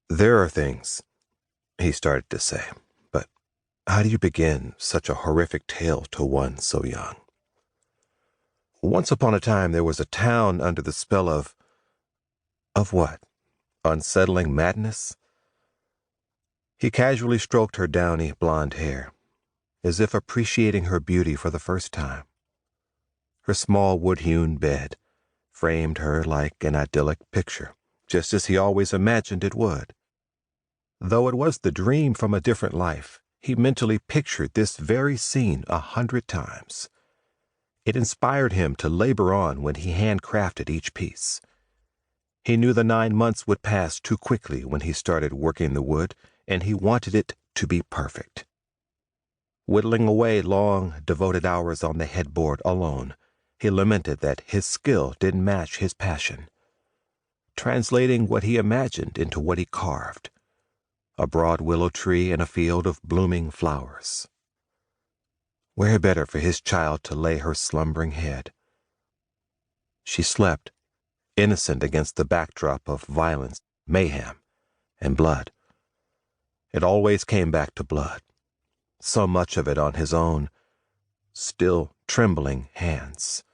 "There are things," he started to say, but how do you begin such a horrific tale to one so young? "Once upon a time there was a town under the spell of what? Unsettling madness?" He casually stroked her downy blonde hair, as if appreciating her beauty for the first time. Her small wood-hewn bed framed her like an idyllic picture, just as he always imagined it would. Though it was the dream from a different life, he mentally pictured this very scene 100 times. It inspired him to labor on when he handcrafted each piece. He knew the 9 months would pass too quickly when he started working the wood, and he wanted it to be perfect. Whittling away long, devoted hours on the headboard alone, he lamented that his skill didn't match his passion. Translating what he imagined into what he carved: a broad willow tree in a field of blooming flowers. Where better for his child to lay her slumbering head? She slept, innocent against the backdrop of violence, mayhem, and blood. It always came back to blood, so much of it on his own, still trembling hands.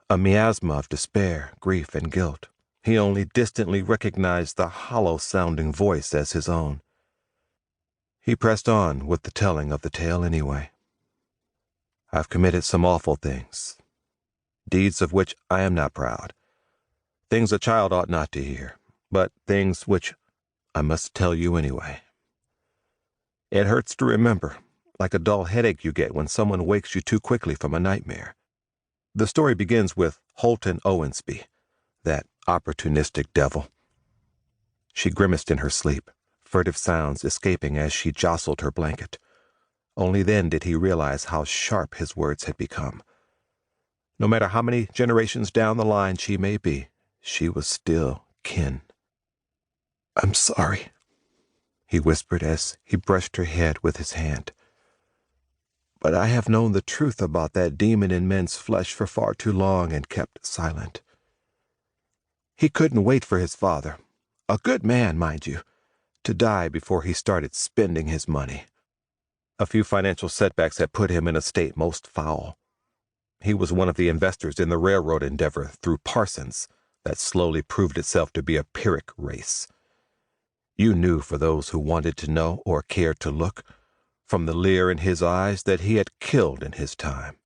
A miasma of despair, grief, and guilt. He only distantly recognized the hollow-sounding voice as his own. He pressed on with the telling of the tale anyway. "I've committed some awful things, deeds of which I am not proud, things a child ought not to hear, but things which I must tell you anyway. It hurts to remember, like a dull headache you get when someone wakes you too quickly from a nightmare. The story begins with Holton Owensby, that opportunistic devil." She grimaced in her sleep, furtive sounds escaping as she jostled her blanket. Only then did he realize how sharp his words had become. No matter how many generations down the line she may be, she was still kin. "I'm sorry," he whispered as he brushed her head with his hand. "But I have known the truth about that demon in men's flesh for far too long and kept silent. He couldn't wait for his father, a good man, mind you, to die before he started spending his money. A few financial setbacks had put him in a state most foul. He was one of the investors in the railroad endeavor through Parsons that slowly proved itself to be a Pyrrhic race. You knew, for those who wanted to know or cared to look, from the leer in his eyes, that he had killed in his time.